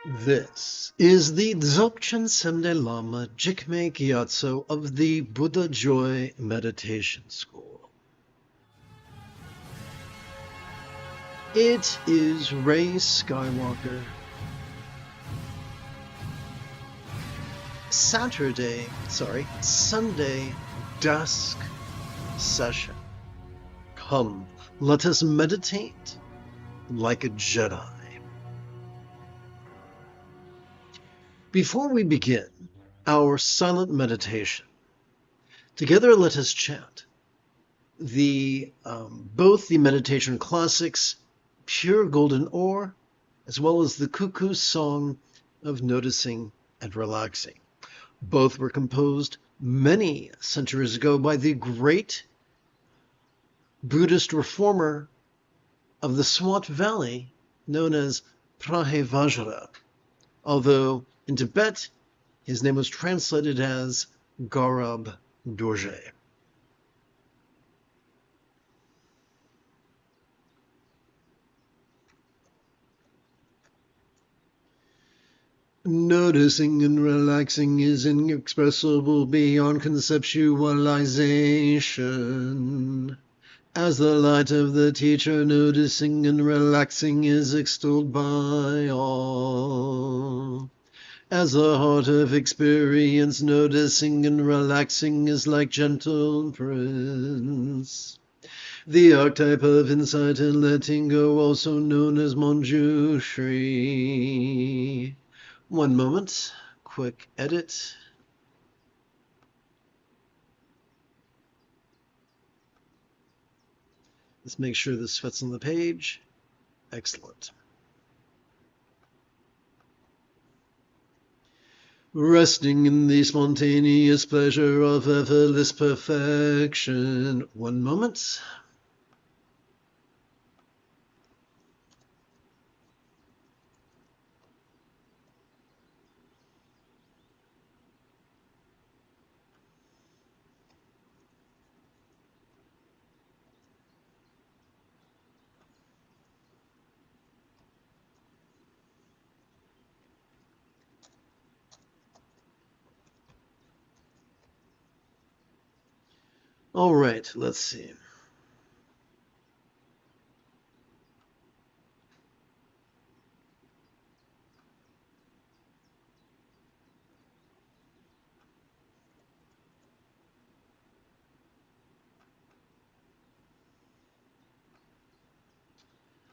This is the Dzogchen Semde Lama Jigme Gyatso of the Buddha Joy Meditation School. It is Rey Skywalker. Sunday Dusk session. Come, let us meditate like a Jedi. Before we begin our silent meditation, together let us chant both the meditation classics, Pure Golden Ore, as well as the Cuckoo Song of Noticing and Relaxing. Both were composed many centuries ago by the great Buddhist reformer of the Swat Valley known as Prahevajra, although in Tibet his name was translated as Garab Dorje. Noticing and relaxing is inexpressible beyond conceptualization. As the light of the teacher, noticing and relaxing is extolled by all. As the heart of experience, noticing and relaxing is like gentle prince. The archetype of insight and letting go, also known as Manjushri. One moment, quick edit. Let's make sure this fits on the page. Excellent. Resting in the spontaneous pleasure of effortless perfection. One moment. All right, let's see.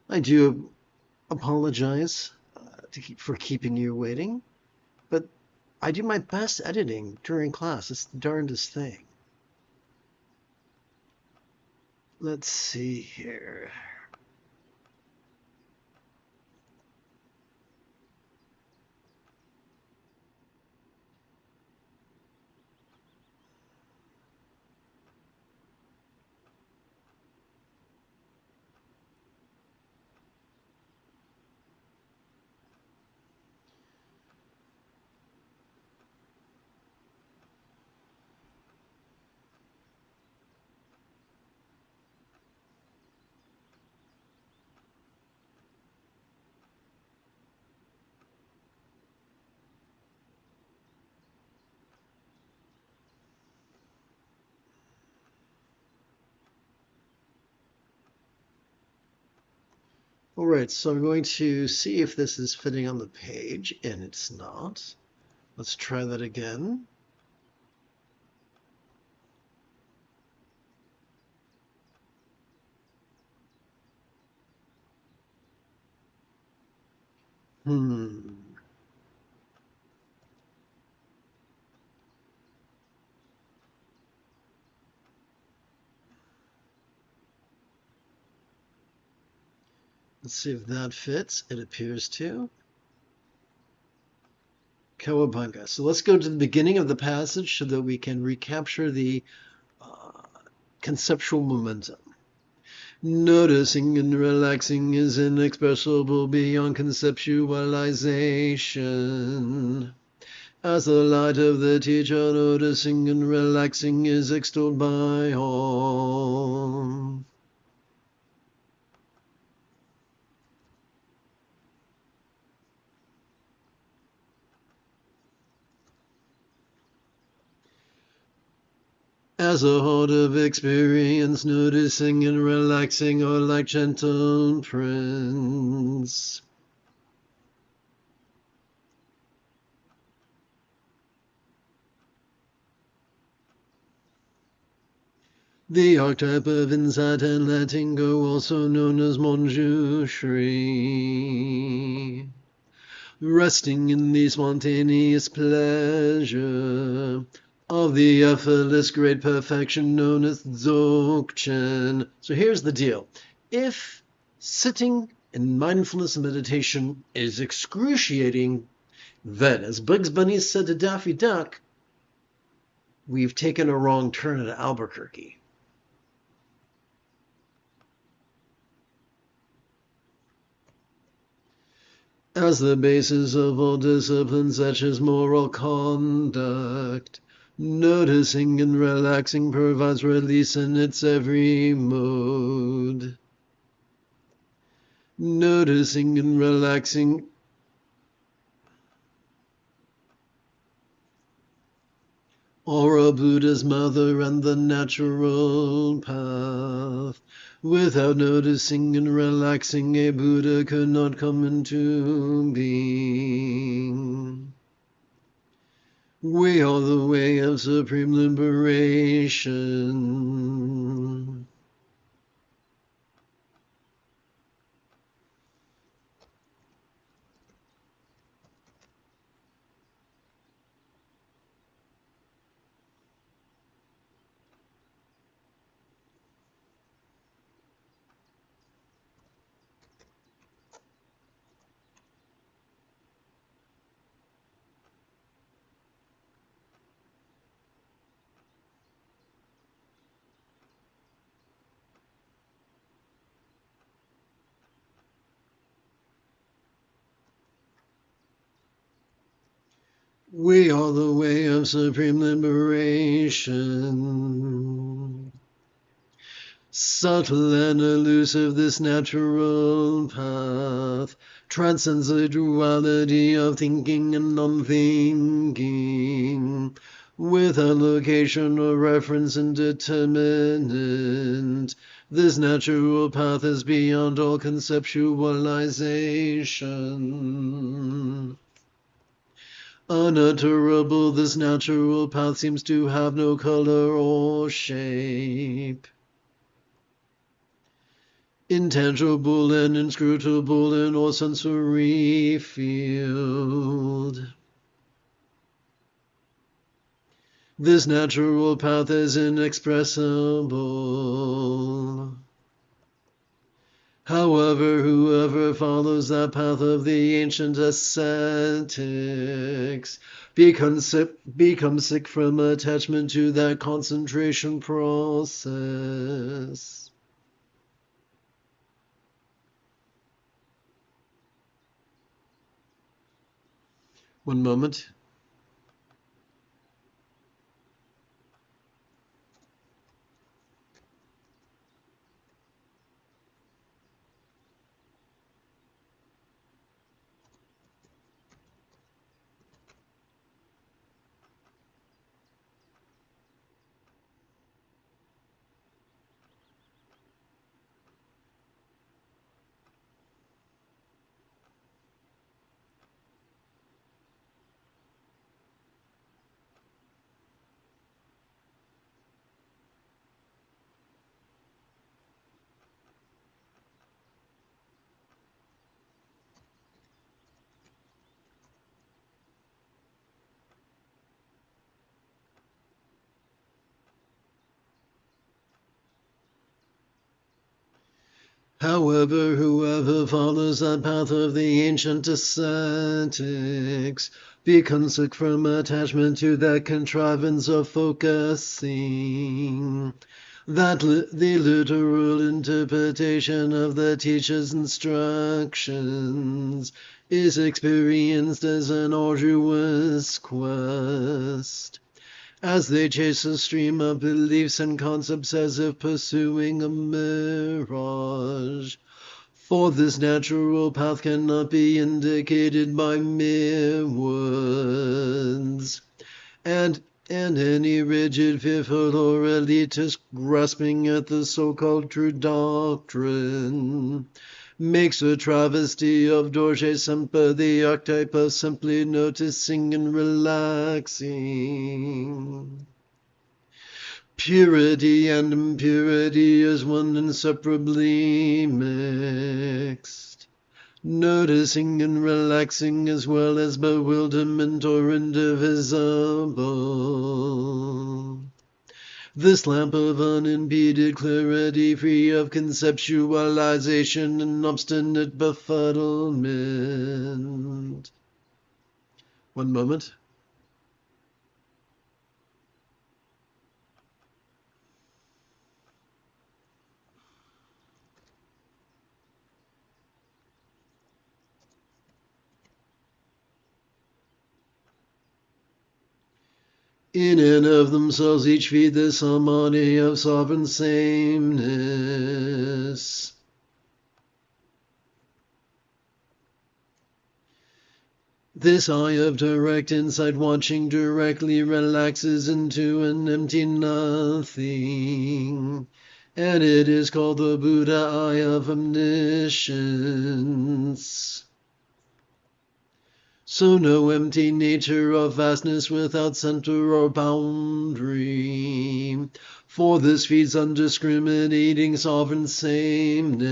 I do apologize for keeping you waiting, but I do my best editing during class. It's the darndest thing. Let's see here. All right, so I'm going to see if this is fitting on the page, and it's not. Let's try that again. Let's see if that fits. It appears to. Cowabunga. So let's go to the beginning of the passage so that we can recapture the conceptual momentum. Noticing and relaxing is inexpressible beyond conceptualization. As the light of the teacher, noticing and relaxing is extolled by all. As a heart of experience, noticing and relaxing are like gentle prints. The archetype of insight and letting go, also known as Manjushri. Resting in the spontaneous pleasure of the effortless great perfection known as Dzogchen. So here's the deal. If sitting in mindfulness and meditation is excruciating, then, as Bugs Bunny said to Daffy Duck, we've taken a wrong turn at Albuquerque. As the basis of all disciplines such as moral conduct, noticing and relaxing provides release in its every mode. Noticing and relaxing are a Buddha's mother and the natural path. Without noticing and relaxing, a Buddha could not come into being. We are the way of supreme liberation. We are the way of supreme liberation. Subtle and elusive, this natural path transcends the duality of thinking and non-thinking. Without location or reference and determinant, this natural path is beyond all conceptualization. Unutterable, this natural path seems to have no color or shape. Intangible and inscrutable in all sensory field. This natural path is inexpressible. However, whoever follows that path of the ancient ascetics becomes sick from attachment to that concentration process. One moment. However, whoever follows that path of the ancient ascetics becomes sick from attachment to that contrivance of focusing. That the literal interpretation of the teacher's instructions is experienced as an arduous quest, as they chase a stream of beliefs and concepts as if pursuing a mirage. For this natural path cannot be indicated by mere words, and any rigid, fearful, or elitist grasping at the so-called true doctrine makes a travesty of Dorje Semper, the archetype of simply noticing and relaxing. Purity and impurity is one inseparably mixed. Noticing and relaxing as well as bewilderment or indivisible. This lamp of unimpeded clarity, free of conceptualization and obstinate befuddlement. One moment. In and of themselves each feed this harmony of sovereign sameness. This eye of direct insight watching directly relaxes into an empty nothing, and it is called the Buddha eye of omniscience. So no empty nature of vastness without center or boundary, for this feeds undiscriminating sovereign sameness.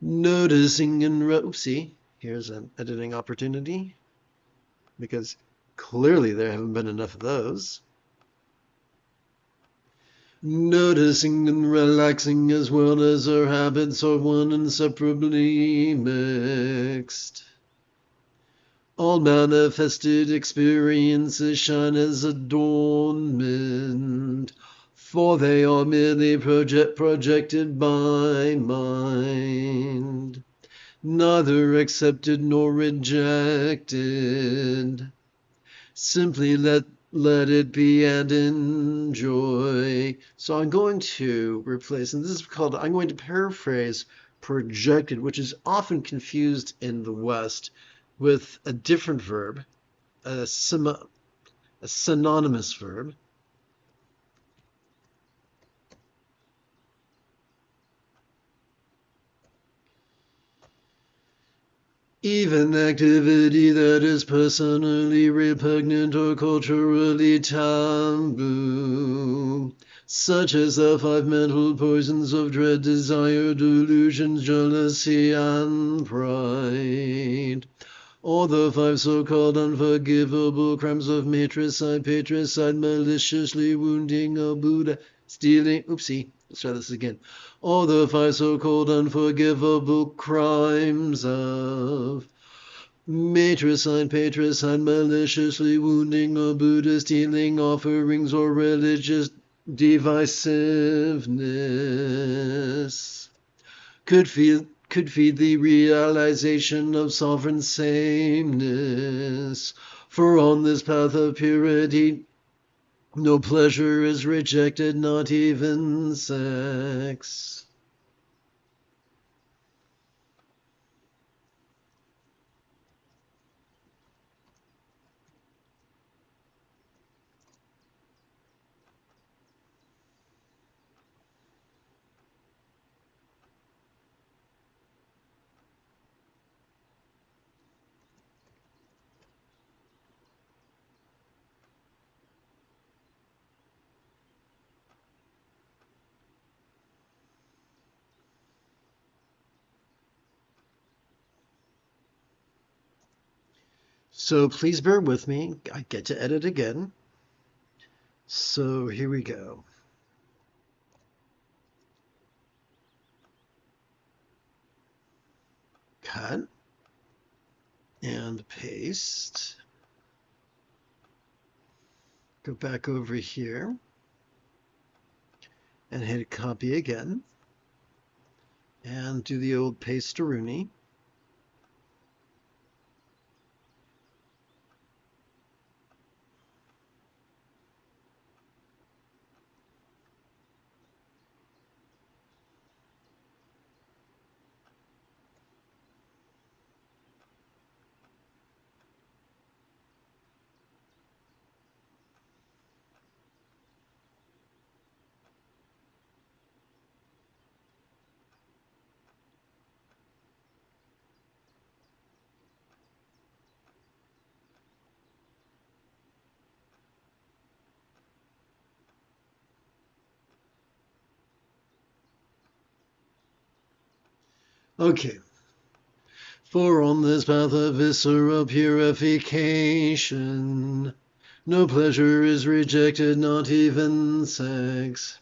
Noticing and oopsie, here's an editing opportunity, because clearly there haven't been enough of those. Noticing and relaxing as well as our habits are one inseparably mixed. All manifested experiences shine as adornment, for they are merely projected by mind, neither accepted nor rejected. Simply let it be and enjoy. So I'm going to replace, and this is called, I'm going to paraphrase projected, which is often confused in the West with a different verb, a synonymous verb. Even activity that is personally repugnant or culturally taboo, such as the 5 mental poisons of dread, desire, delusions, jealousy, and pride, or the 5 so-called unforgivable crimes of patricide, maliciously wounding a Buddha, stealing, oopsie, let's try this again. Or the 5 so-called unforgivable crimes of patricide, maliciously wounding a Buddha, stealing offerings, or religious divisiveness could feed the realization of sovereign sameness. For on this path of purity, no pleasure is rejected, not even sex. So please bear with me. I get to edit again. So here we go. cut and paste. Go back over here and hit copy again and do the old paste-a-rooney. Okay. For on this path of visceral purification, no pleasure is rejected, not even sex.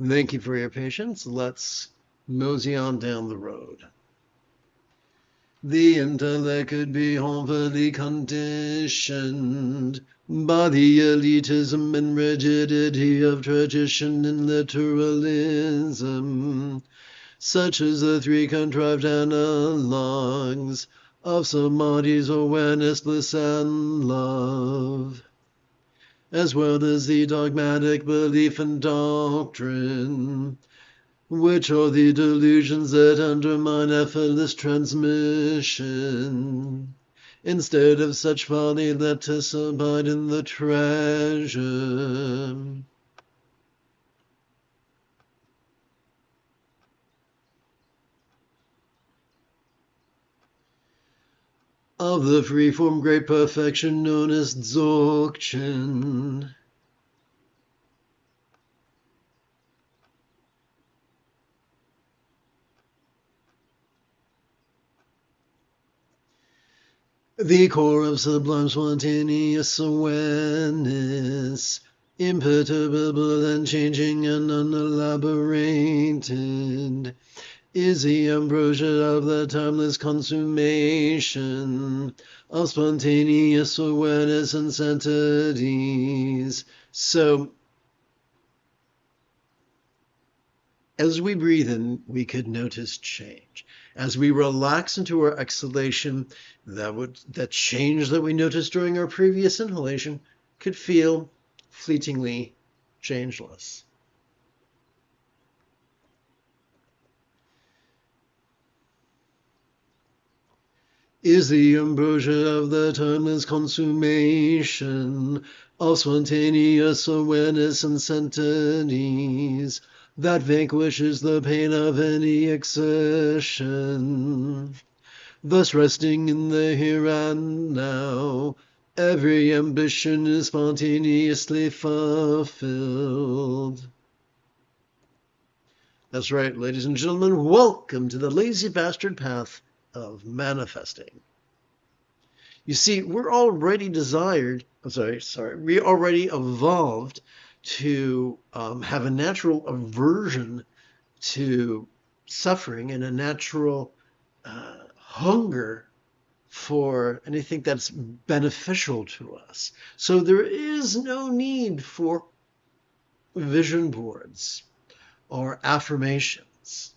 Thank you for your patience. Let's mosey on down the road. The intellect could be harmfully conditioned by the elitism and rigidity of tradition and literalism, such as the three contrived analogues of samadhi's awareness, bliss, and love, as well as the dogmatic belief and doctrine, which are the delusions that undermine effortless transmission. Instead of such folly, let us abide in the treasure of the free-form great perfection known as Dzogchen. The core of sublime spontaneous awareness, imperturbable and changing and unelaborated, is the ambrosia of the timeless consummation of spontaneous awareness and centeredness. So, as we breathe in, we could notice change. As we relax into our exhalation, that change that we noticed during our previous inhalation could feel fleetingly changeless. Is the ambrosia of the timeless consummation of spontaneous awareness and centeredness that vanquishes the pain of any exertion. Thus resting in the here and now, every ambition is spontaneously fulfilled. That's right, ladies and gentlemen, welcome to the lazy bastard path of manifesting. You see, we're already we already evolved to have a natural aversion to suffering and a natural hunger for anything that's beneficial to us. So there is no need for vision boards or affirmations.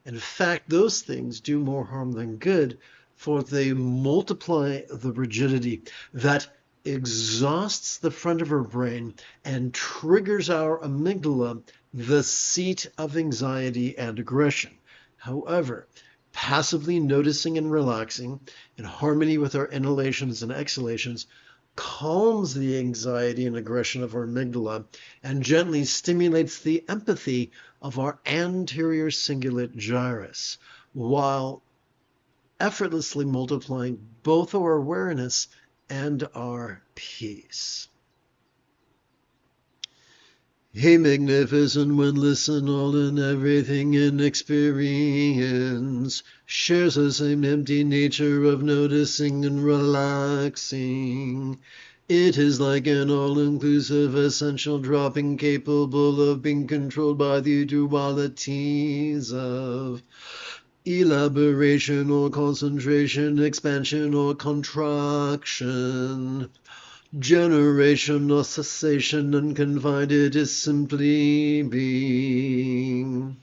In fact, those things do more harm than good, for they multiply the rigidity that exhausts the front of our brain and triggers our amygdala, the seat of anxiety and aggression. However, passively noticing and relaxing in harmony with our inhalations and exhalations calms the anxiety and aggression of our amygdala and gently stimulates the empathy of our anterior cingulate gyrus, while effortlessly multiplying both our awareness and our peace. Hey, magnificent when listen all and everything in experience shares the same empty nature of noticing and relaxing. It is like an all-inclusive essential dropping capable of being controlled by the dualities of elaboration or concentration, expansion or contraction, generation or cessation, unconfined. It is simply being.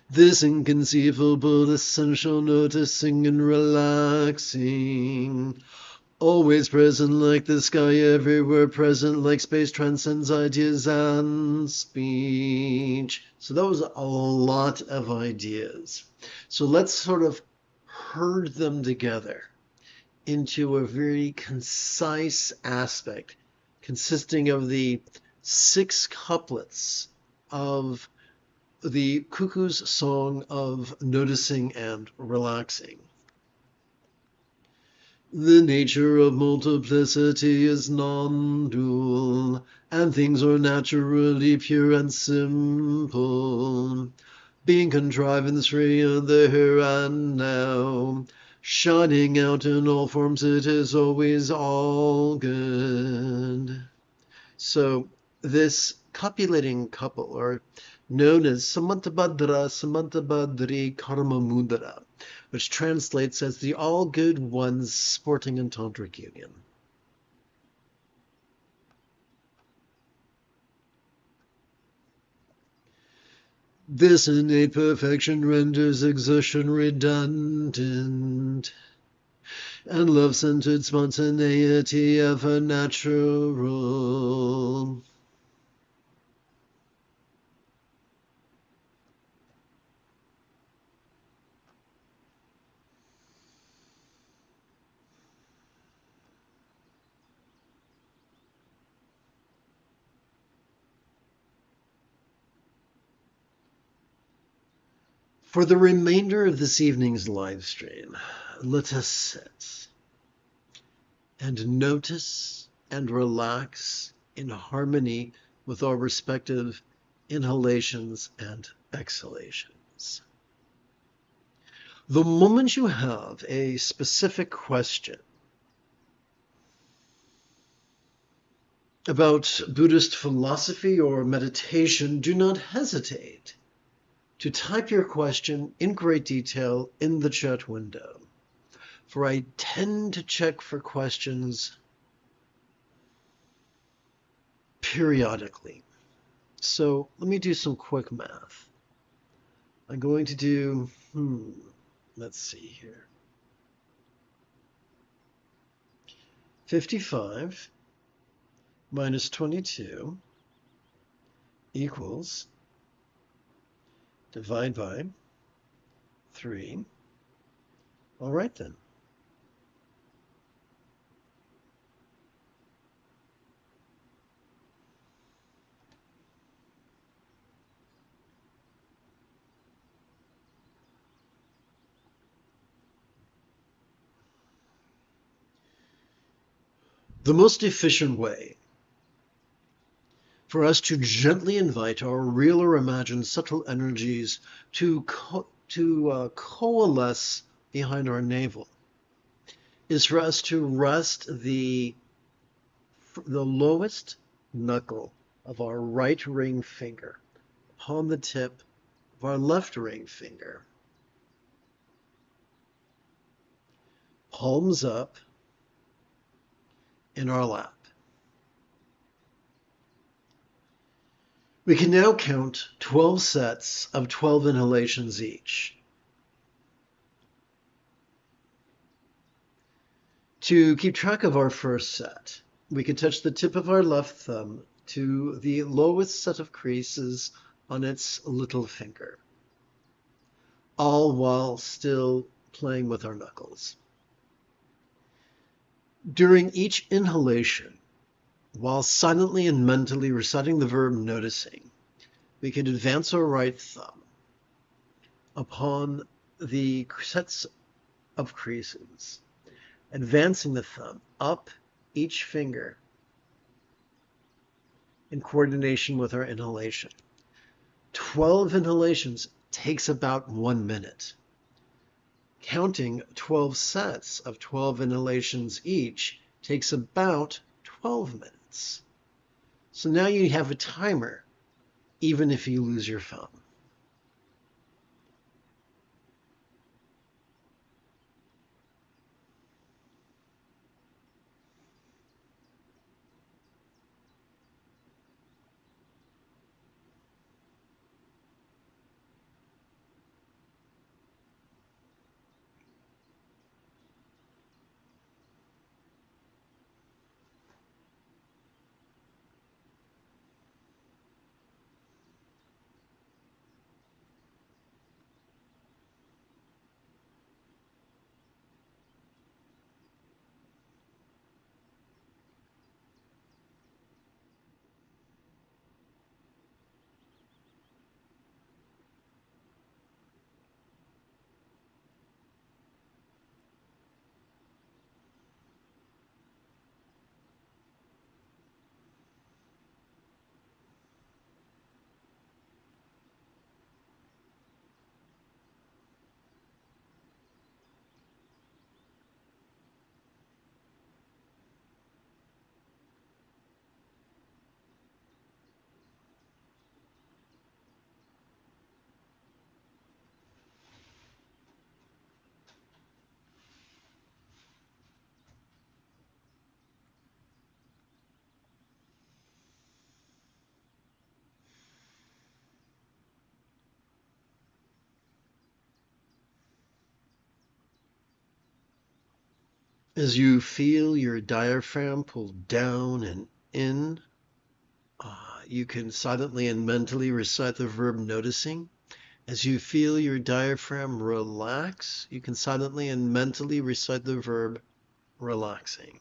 This inconceivable essential noticing and relaxing, always present like the sky, everywhere present like space, transcends ideas and speech. So that was a lot of ideas. So let's sort of herd them together into a very concise aspect consisting of the 6 couplets of the cuckoo's song of noticing and relaxing. The nature of multiplicity is non-dual, and things are naturally pure and simple, being contrivance-free in the here and now, shining out in all forms. It is always all good. So this copulating couple are known as Samantabhadra, Samantabhadri Karma Mudra, which translates as the all good ones sporting in tantric union. This innate perfection renders exertion redundant, and love-centered spontaneity ever natural. For the remainder of this evening's live stream, let us sit and notice and relax in harmony with our respective inhalations and exhalations. The moment you have a specific question about Buddhist philosophy or meditation, do not hesitate to type your question in great detail in the chat window, for I tend to check for questions periodically. So let me do some quick math. I'm going to do, let's see here. 55 minus 22 equals, divide by 3. All right then. The most efficient way for us to gently invite our real or imagined subtle energies to coalesce behind our navel is for us to rest the lowest knuckle of our right ring finger upon the tip of our left ring finger. Palms up in our lap. We can now count 12 sets of 12 inhalations each. To keep track of our first set, we can touch the tip of our left thumb to the lowest set of creases on its little finger, all while still playing with our knuckles. During each inhalation, while silently and mentally reciting the verb noticing, we can advance our right thumb upon the sets of creases, advancing the thumb up each finger in coordination with our inhalation. 12 inhalations takes about 1 minute. Counting 12 sets of 12 inhalations each takes about 12 minutes. So now you have a timer, even if you lose your phone. As you feel your diaphragm pull down and in, you can silently and mentally recite the verb noticing. As you feel your diaphragm relax, you can silently and mentally recite the verb relaxing.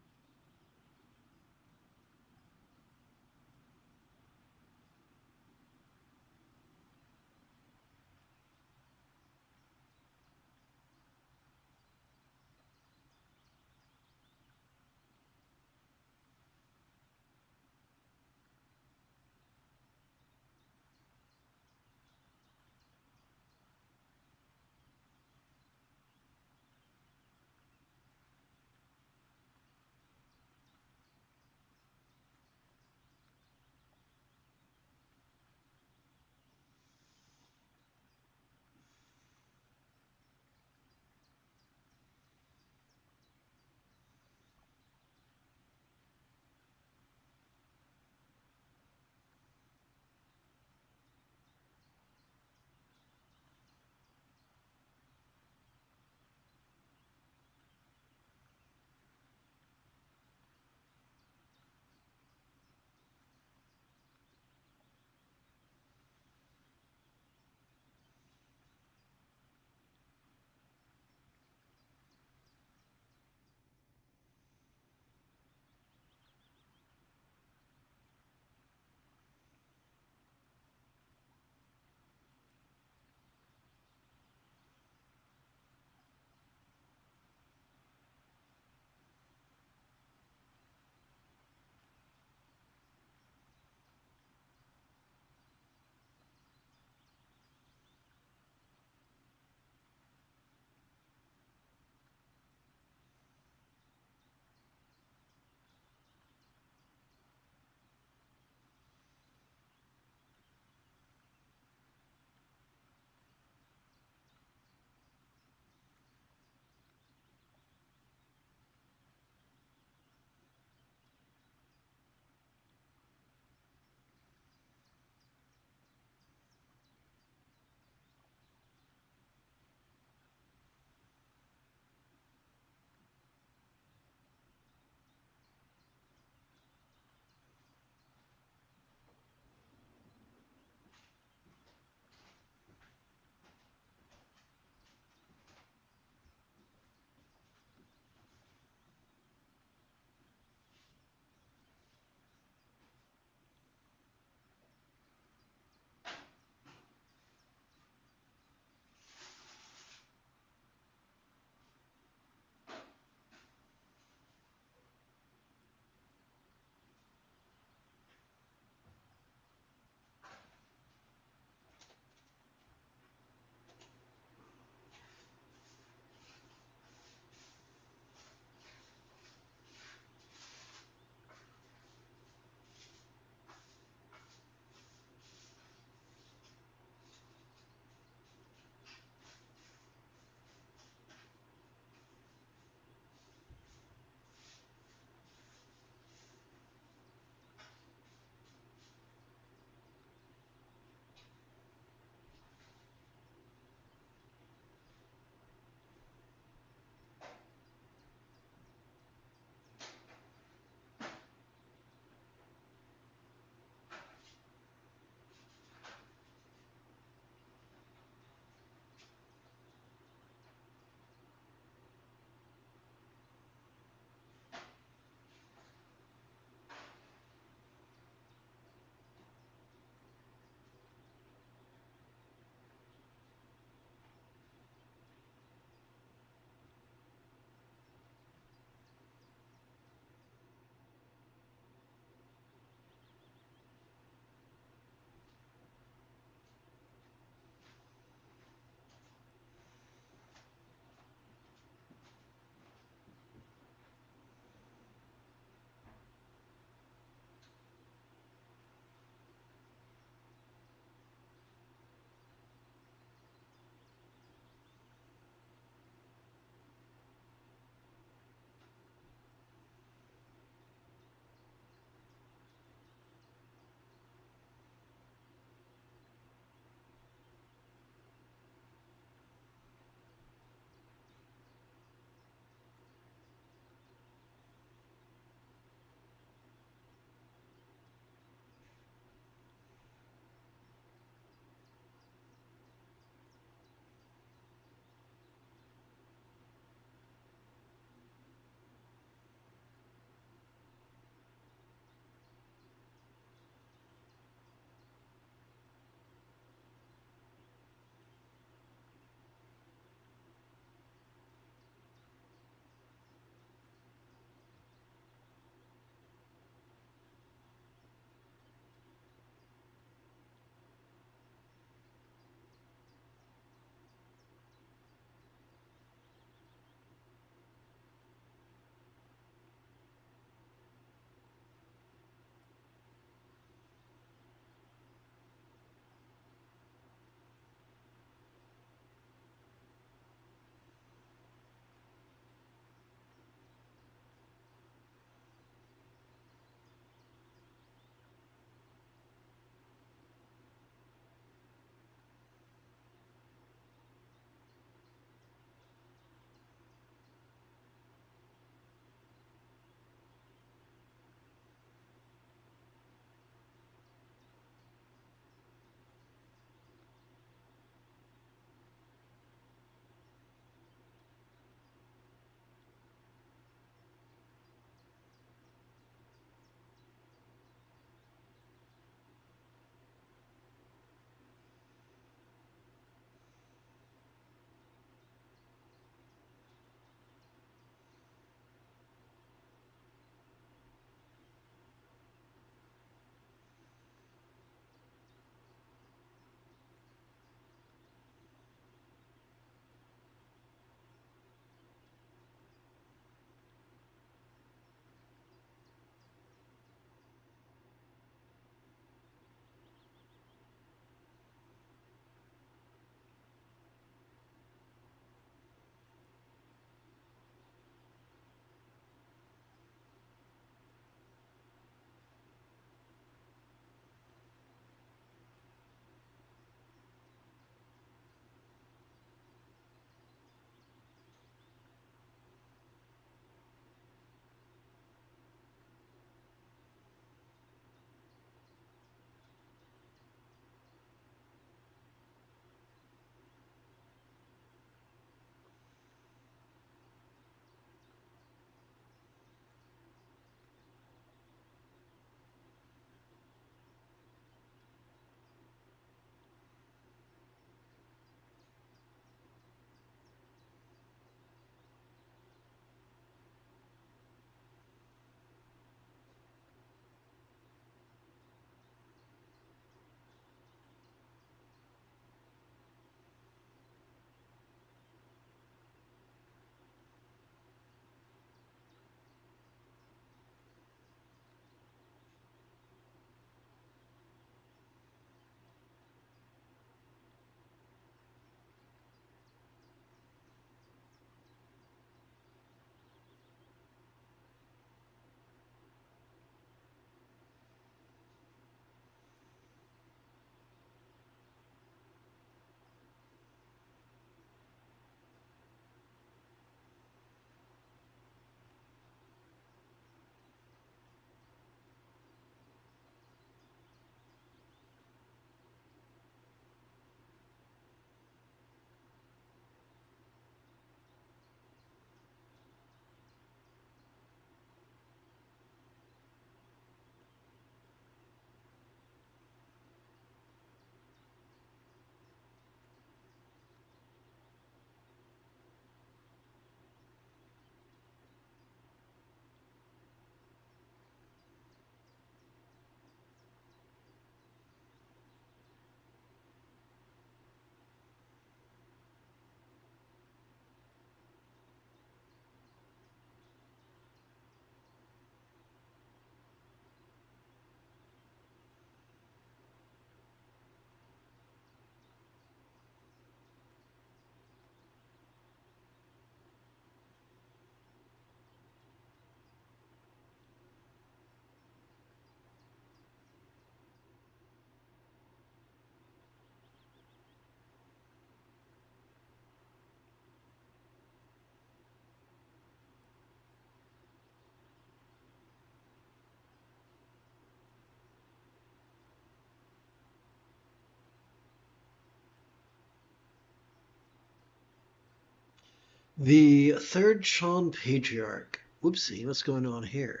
The third Chan patriarch. Whoopsie, what's going on here?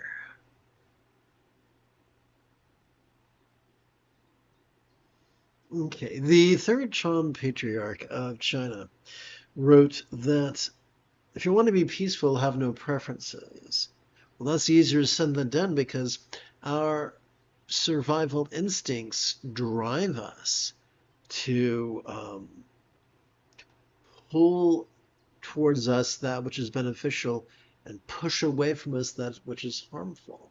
Okay, the third Chan patriarch of China wrote that if you want to be peaceful, have no preferences. Well, that's easier said than done because our survival instincts drive us to pull towards us that which is beneficial and push away from us that which is harmful.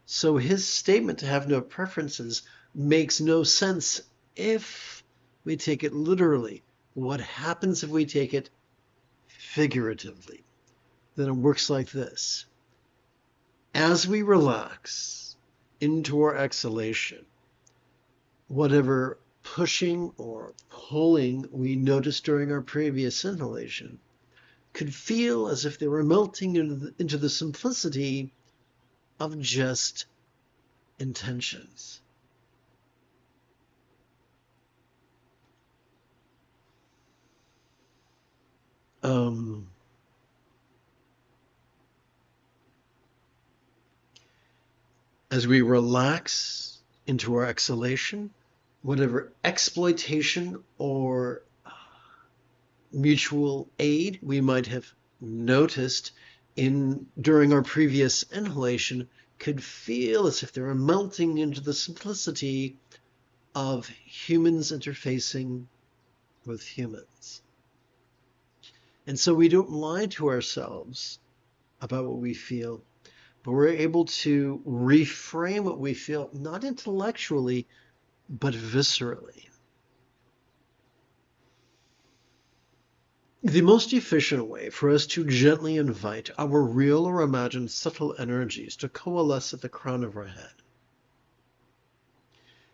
So his statement to have no preferences makes no sense if we take it literally. What happens if we take it figuratively? Then it works like this. As we relax into our exhalation, whatever pushing or pulling we noticed during our previous inhalation could feel as if they were melting into the simplicity of just intentions. As we relax into our exhalation, whatever exploitation or mutual aid we might have noticed during our previous inhalation could feel as if they were melting into the simplicity of humans interfacing with humans. And so we don't lie to ourselves about what we feel, but we're able to reframe what we feel, not intellectually, but viscerally. The most efficient way for us to gently invite our real or imagined subtle energies to coalesce at the crown of our head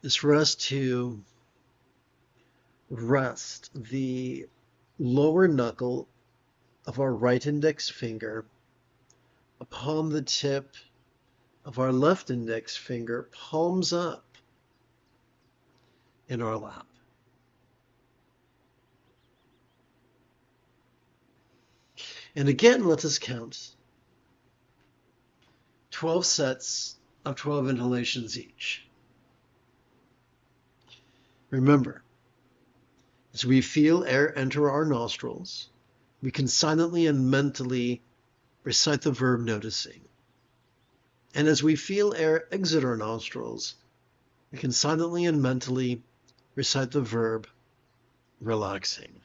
is for us to rest the lower knuckle of our right index finger upon the tip of our left index finger, palms up in our lap. And again, let us count 12 sets of 12 inhalations each. Remember, as we feel air enter our nostrils, we can silently and mentally recite the verb noticing. And as we feel air exit our nostrils, we can silently and mentally recite the verb relaxing.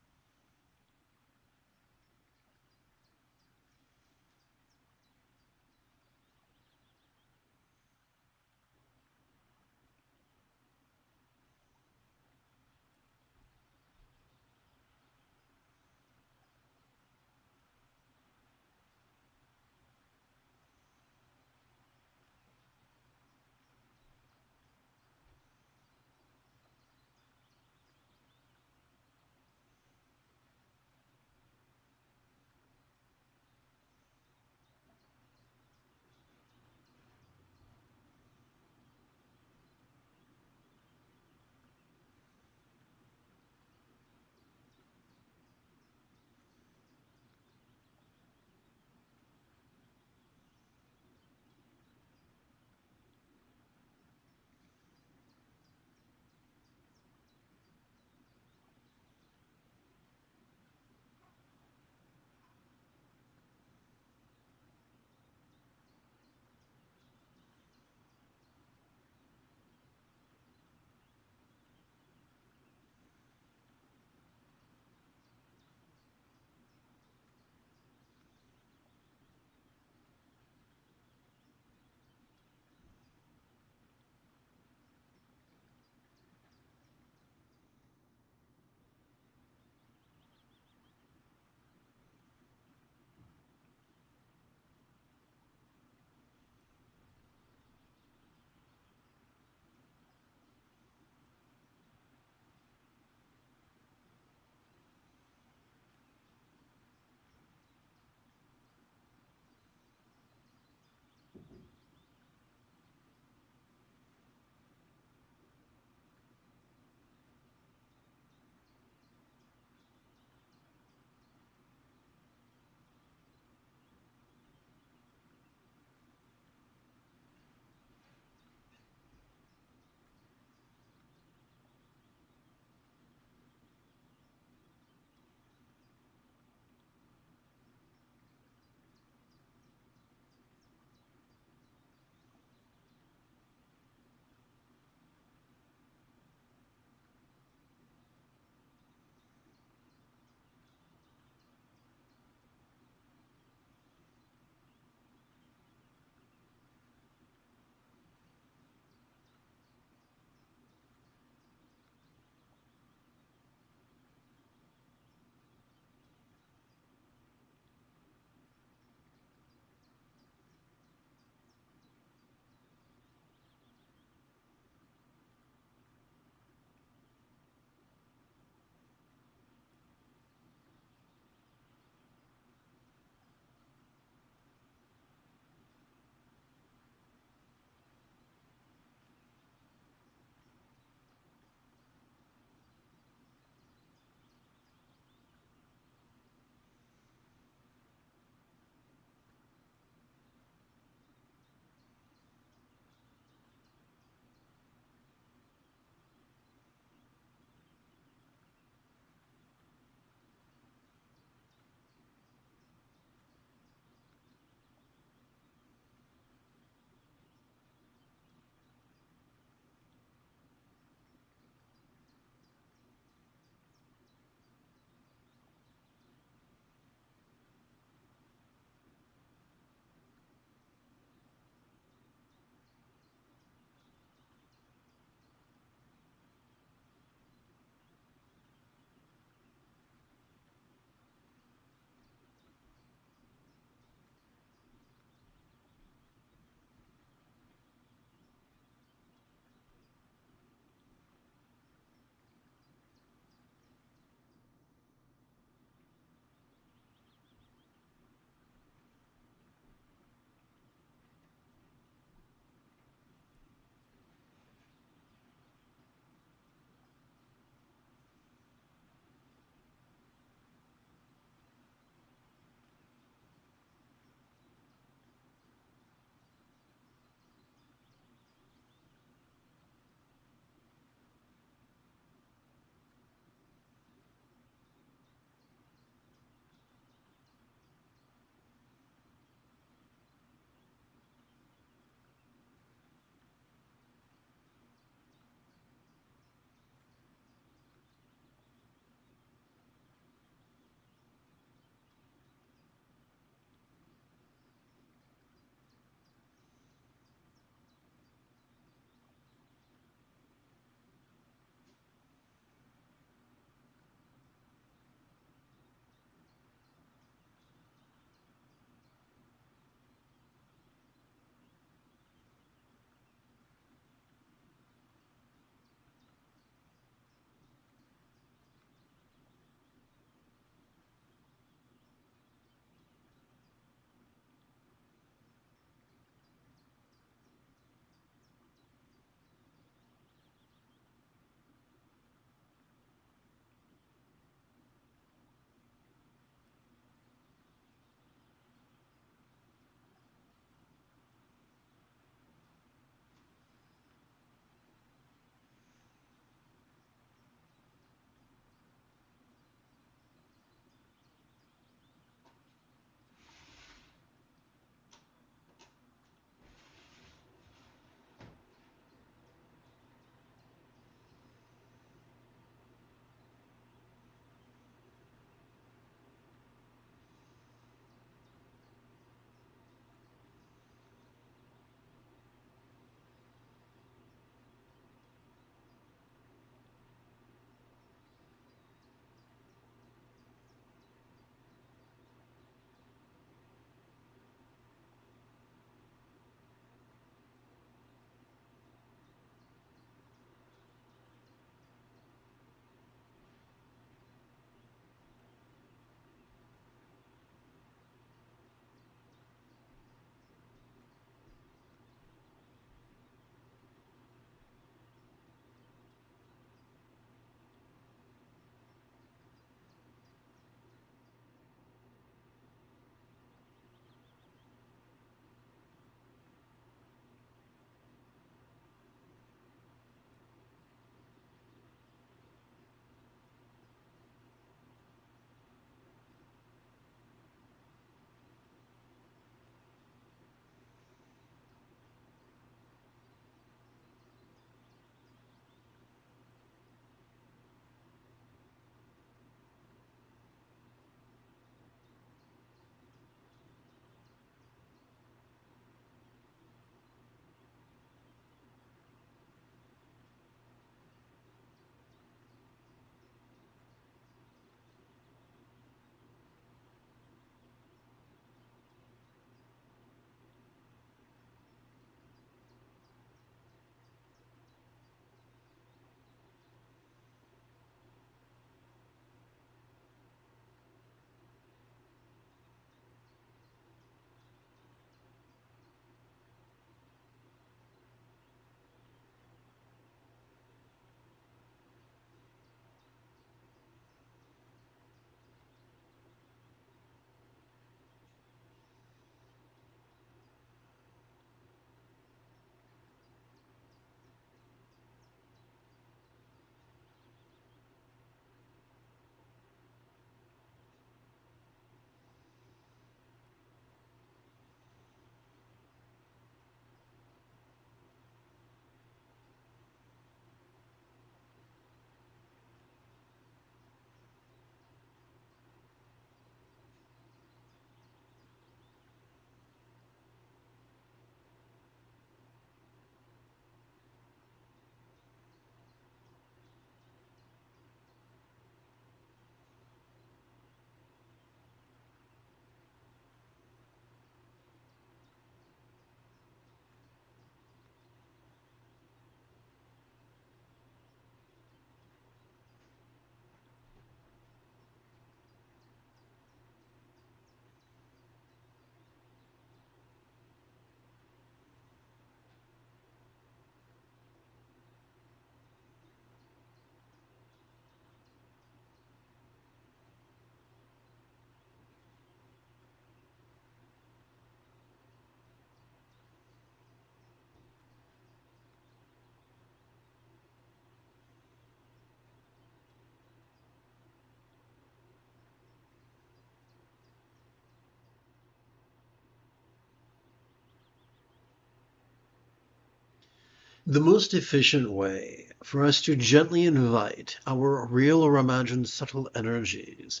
The most efficient way for us to gently invite our real or imagined subtle energies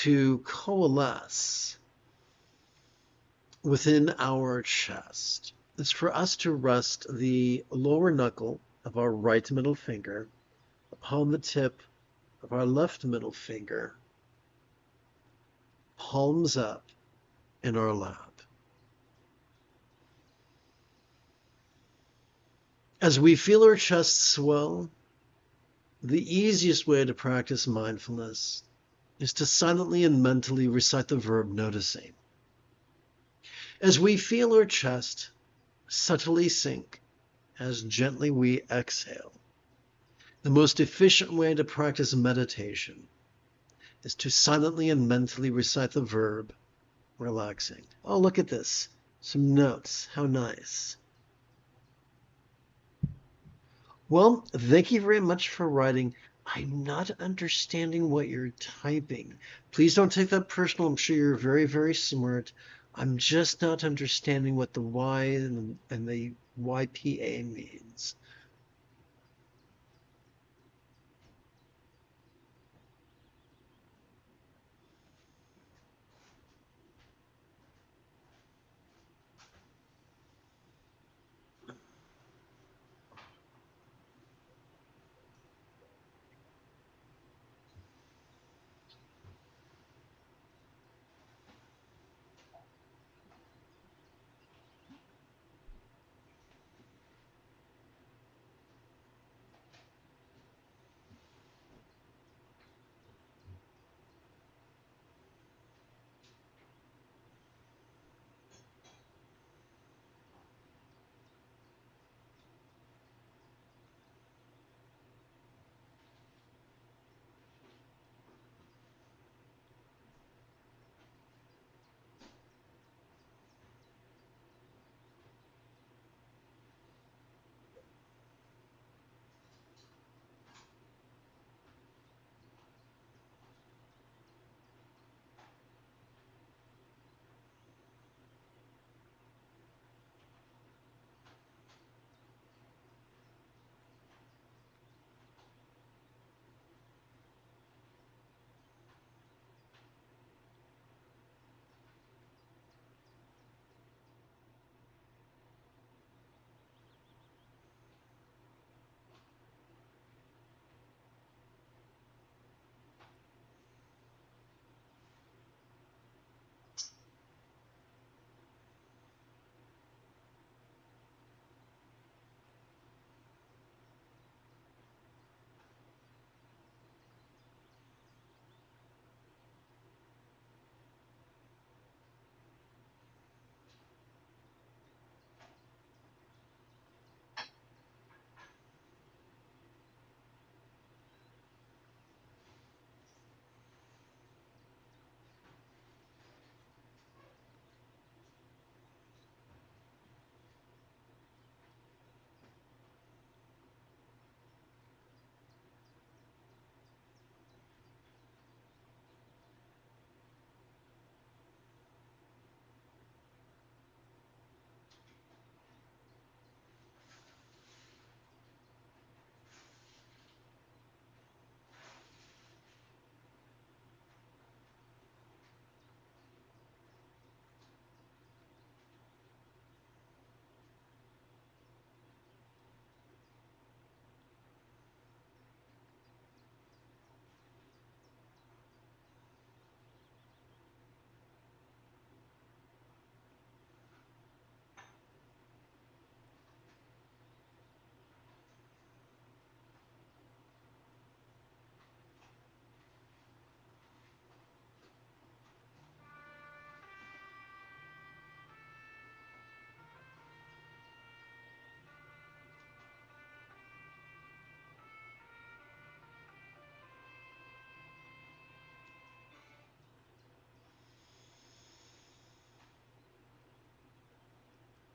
to coalesce within our chest is for us to rest the lower knuckle of our right middle finger upon the tip of our left middle finger, palms up in our lap. As we feel our chest swell, the easiest way to practice mindfulness is to silently and mentally recite the verb noticing. As we feel our chest subtly sink, as gently we exhale, the most efficient way to practice meditation is to silently and mentally recite the verb relaxing. Oh, look at this. Some notes. How nice. Well, thank you very much for writing. I'm not understanding what you're typing. Please don't take that personal. I'm sure you're very, very smart. I'm just not understanding what the Y and the YPA means.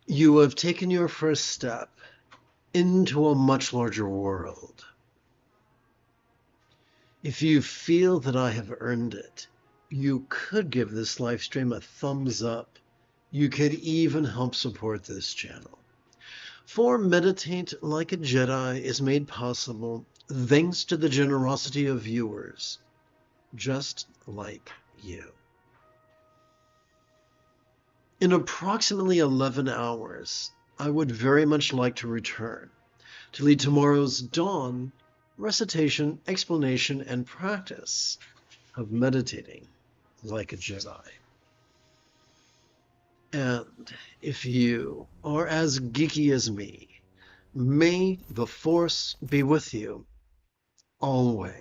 You have taken your first step into a much larger world. If you feel that I have earned it, you could give this live stream a thumbs up. You could even help support this channel. For Meditate Like a Jedi is made possible thanks to the generosity of viewers, just like you. In approximately 11 hours, I would very much like to return to lead tomorrow's dawn, recitation, explanation, and practice of meditating like a Jedi. And if you are as geeky as me, may the Force be with you always.